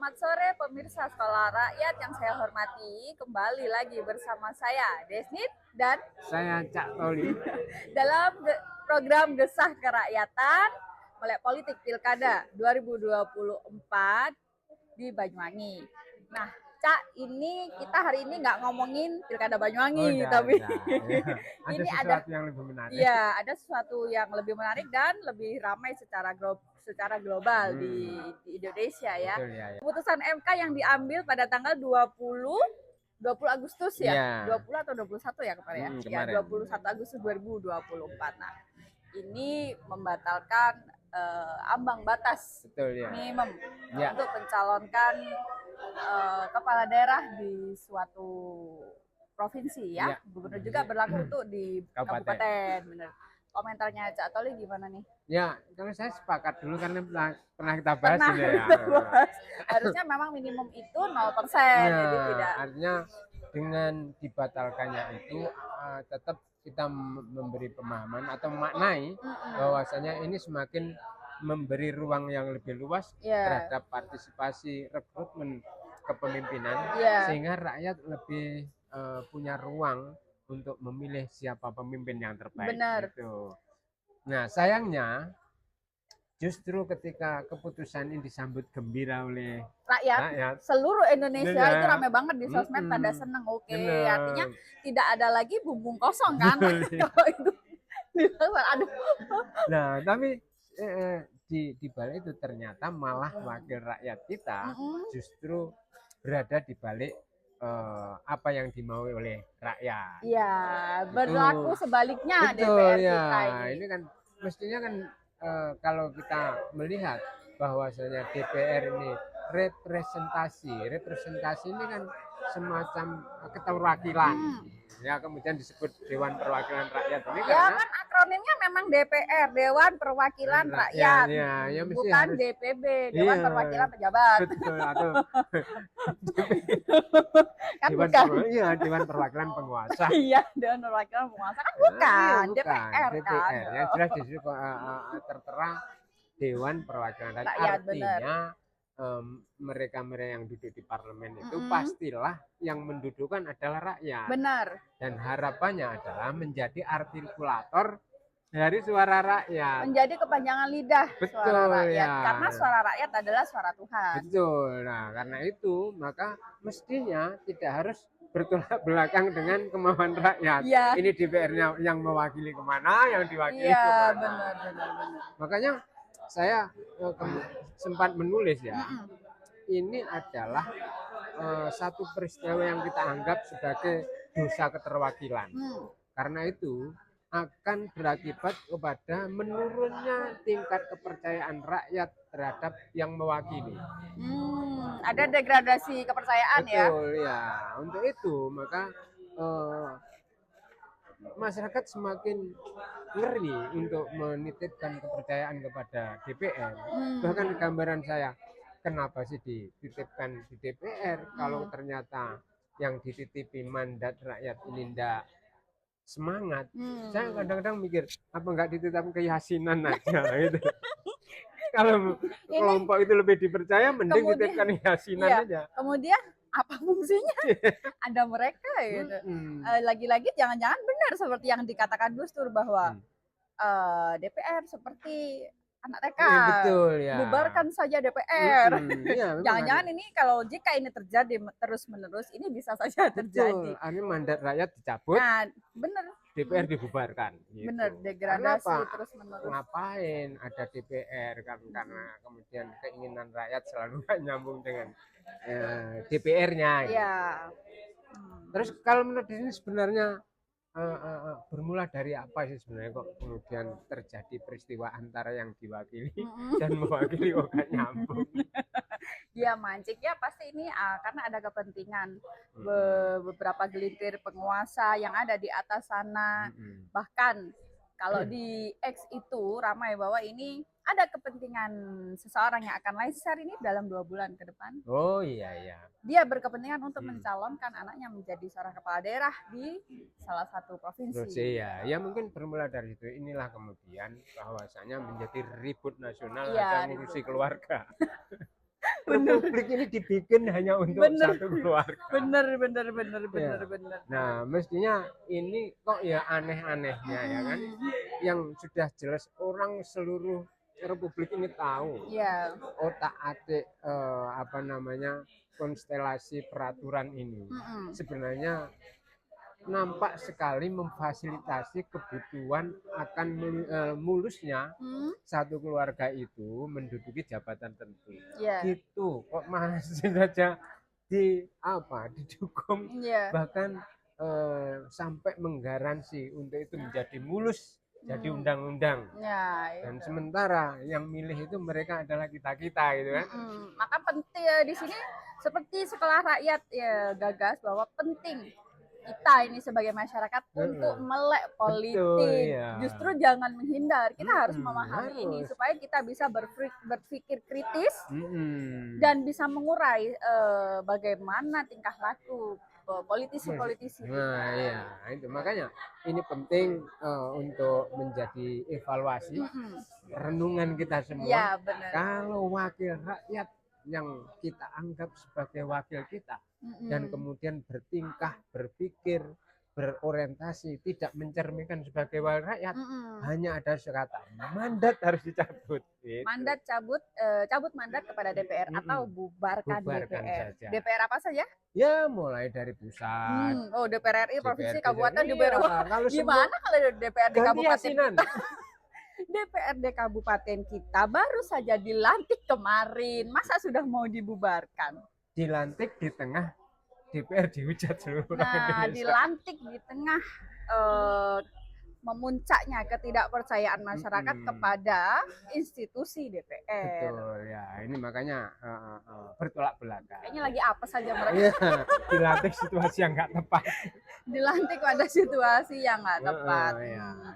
Selamat sore pemirsa Sekolah Rakyat yang saya hormati. Kembali lagi bersama saya Desnit dan Saya Cak Toli. dalam program Gesah Kerakyatan Melek Politik Pilkada 2024 di Banyuwangi. Nah, Cak, ini kita hari ini nggak ngomongin Pilkada Banyuwangi, tapi Ya. Ada ini sesuatu yang lebih menarik. ya ada sesuatu yang lebih menarik dan lebih ramai secara global di Indonesia ya. Betul, ya. Keputusan MK yang diambil pada tanggal 20 Agustus ya. 20 atau 21 ya kemarin ya. Ya, 21 Agustus 2024. Nah, ini membatalkan ambang batas minimum untuk mencalonkan kepala daerah di suatu provinsi ya. Gubernur juga berlaku untuk di kabupaten. Bener. Komentarnya Cak Toli gimana nih? Ya, kalau saya sepakat dulu karena pernah kita bahas ini ya. Harusnya memang minimum itu 0%. Jadi tidak. Artinya dengan dibatalkannya itu tetap kita memberi pemahaman atau maknai bahwasanya ini semakin memberi ruang yang lebih luas terhadap partisipasi rekrutmen kepemimpinan sehingga rakyat lebih punya ruang untuk memilih siapa pemimpin yang terbaik. Benar. Gitu. Nah, sayangnya justru ketika keputusan ini disambut gembira oleh rakyat seluruh Indonesia itu ramai banget di sosmed pada seneng. Artinya tidak ada lagi bumbung kosong kan. Kalau itu aduh. Nah, tapi di balik itu ternyata malah wakil rakyat kita justru berada di balik apa yang dimaui oleh rakyat. Iya, berlaku sebaliknya DPR ya. Kita ini kan mestinya kan kalau kita melihat bahwasanya DPR ini representasi ini kan semacam keterwakilan ya, kemudian disebut Dewan Perwakilan Rakyat ini ya kan akronimnya memang DPR, Dewan Perwakilan Rakyat ya, bukan harus, DPB, Dewan Perwakilan Pejabat. Betul, atau kan Dewan Perwakilan Penguasa. Iya, Dewan Perwakilan Penguasa kan bukan, DPR kan. Ya jelas justru tertera Dewan Perwakilan Rakyat. Artinya mereka yang duduk di parlemen itu pastilah yang mendudukkan adalah rakyat. Benar. Dan harapannya adalah menjadi artikulator dari suara rakyat. Menjadi kepanjangan lidah suara rakyat. Karena suara rakyat adalah suara Tuhan. Betul. Nah, karena itu maka mestinya tidak harus bertolak belakang dengan kemauan rakyat. Ya. Ini DPR-nya yang mewakili kemana, yang diwakili kemana. Benar. Makanya saya sempat menulis ya, ini adalah satu peristiwa yang kita anggap sebagai dosa keterwakilan. Karena itu akan berakibat kepada menurunnya tingkat kepercayaan rakyat terhadap yang mewakili. Ada degradasi kepercayaan. Betul, ya. Untuk itu maka masyarakat semakin ngeri untuk menitipkan kepercayaan kepada DPR. Bahkan gambaran saya, kenapa sih dititipkan di DPR kalau ternyata yang dititipi mandat rakyat ini ndak semangat. Saya kadang-kadang mikir, apa enggak dititipkan keyakinan aja gitu. Kalau kelompok itu lebih dipercaya, mending dititipkan keyakinan aja. Kemudian apa fungsinya? Ada mereka gitu. Lagi-lagi jangan-jangan benar seperti yang dikatakan Gus Dur bahwa DPR seperti anak TK. Betul ya. Bubarkan saja DPR. Jangan-jangan ini jika ini terjadi terus-menerus ini bisa saja terjadi. Ini mandat rakyat dicabut. Nah, benar. DPR dibubarkan. Gitu. Benar, degradasi terus-menerus. Ngapain ada DPR karena kemudian keinginan rakyat selalu nyambung dengan DPR-nya. Iya. Terus kalau menurut ini sebenarnya bermula dari apa sih sebenarnya kok kemudian terjadi peristiwa antara yang diwakili dan mewakili kok gak nyambung? Dia mancing ya pasti ini karena ada kepentingan beberapa gelintir penguasa yang ada di atas sana. Bahkan kalau di X itu ramai bahwa ini ada kepentingan seseorang yang akan lengser ini dalam 2 bulan ke depan. Oh iya. Dia berkepentingan untuk mencalonkan anaknya menjadi seorang kepala daerah di salah satu provinsi. Ya mungkin bermula dari situ. Inilah kemudian bahwasanya menjadi ribut nasional dan ngurusi keluarga. Republik ini dibikin hanya untuk satu keluarga. Bener. Nah, mestinya ini kok ya aneh-anehnya ya kan, yang sudah jelas orang seluruh Republik ini tahu otak-atik konstelasi peraturan ini sebenarnya nampak sekali memfasilitasi kebutuhan akan mulusnya satu keluarga itu menduduki jabatan tertentu. Gitu kok masih saja didukung bahkan sampai menggaransi untuk itu menjadi mulus, jadi undang-undang. Dan sementara yang milih itu mereka adalah kita gitu kan. Maka penting di sini seperti sekolah rakyat ya gagas bahwa penting kita ini sebagai masyarakat untuk melek politik. Justru jangan menghindar, kita harus memahami ini supaya kita bisa berpikir kritis dan bisa mengurai bagaimana tingkah laku politisi-politisi. Nah, iya, itu makanya ini penting untuk menjadi evaluasi renungan kita semua. Kalau wakil rakyat yang kita anggap sebagai wakil kita dan kemudian bertingkah, berpikir, berorientasi tidak mencerminkan sebagai wakil rakyat, hanya ada sekata mandat harus dicabut. Mandat cabut mandat kepada DPR atau bubarkan DPR. Saja. DPR apa saja? Ya mulai dari pusat. DPR RI, provinsi, kabupaten, DPR. Gimana kalau DPR di kabupaten? DPRD kabupaten kita baru saja dilantik kemarin, masa sudah mau dibubarkan? Dilantik di tengah DPR dihujat seluruh Indonesia. Dilantik di tengah memuncaknya ketidakpercayaan masyarakat kepada institusi DPR. Betul ya, ini makanya bertolak belakang. Kayaknya lagi apa saja mereka? Dilantik situasi yang nggak tepat. Dilantik pada situasi yang nggak tepat.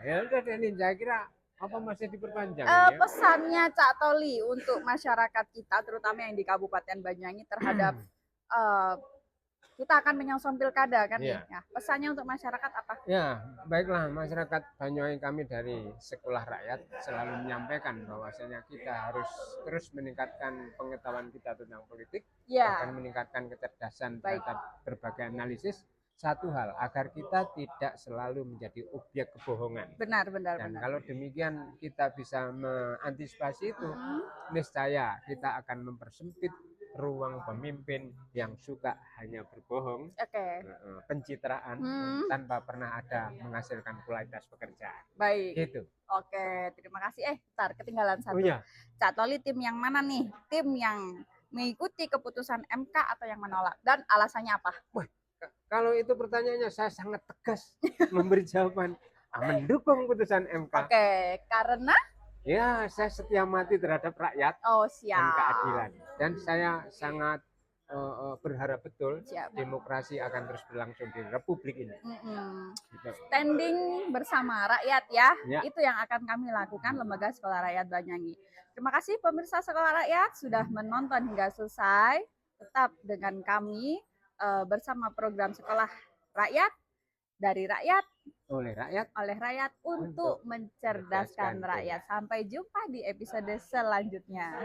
Ya udah ini saya kira apa masih diperpanjang? Pesannya Cak Toli untuk masyarakat kita, terutama yang di Kabupaten Banyuwangi terhadap kita akan menyongsong pilkada kan ya. Pesannya untuk masyarakat apa? Ya, baiklah masyarakat Banyuwangi, kami dari Sekolah Rakyat selalu menyampaikan bahwasanya kita harus terus meningkatkan pengetahuan kita tentang politik, akan meningkatkan kecerdasan terhadap berbagai analisis. Satu hal, agar kita tidak selalu menjadi objek kebohongan. Benar. Dan kalau demikian kita bisa mengantisipasi itu, niscaya kita akan mempersempit ruang pemimpin yang suka hanya berbohong, pencitraan, tanpa pernah ada menghasilkan kualitas pekerjaan. Baik. Gitu. Oke, terima kasih. Ntar ketinggalan satu. Cak Toli tim yang mana nih? Tim yang mengikuti keputusan MK atau yang menolak? Dan alasannya apa? Kalau itu pertanyaannya saya sangat tegas memberi jawaban mendukung putusan MK. Karena? Ya, saya setia mati terhadap rakyat dan keadilan. Dan saya sangat berharap betul demokrasi akan terus berlangsung di Republik ini. Standing bersama rakyat ya, itu yang akan kami lakukan Lembaga Sekolah Rakyat Banyuwangi. Terima kasih pemirsa Sekolah Rakyat sudah menonton hingga selesai. Tetap dengan kami bersama program Sekolah Rakyat, dari rakyat, oleh rakyat, untuk mencerdaskan rakyat. Sampai jumpa di episode selanjutnya.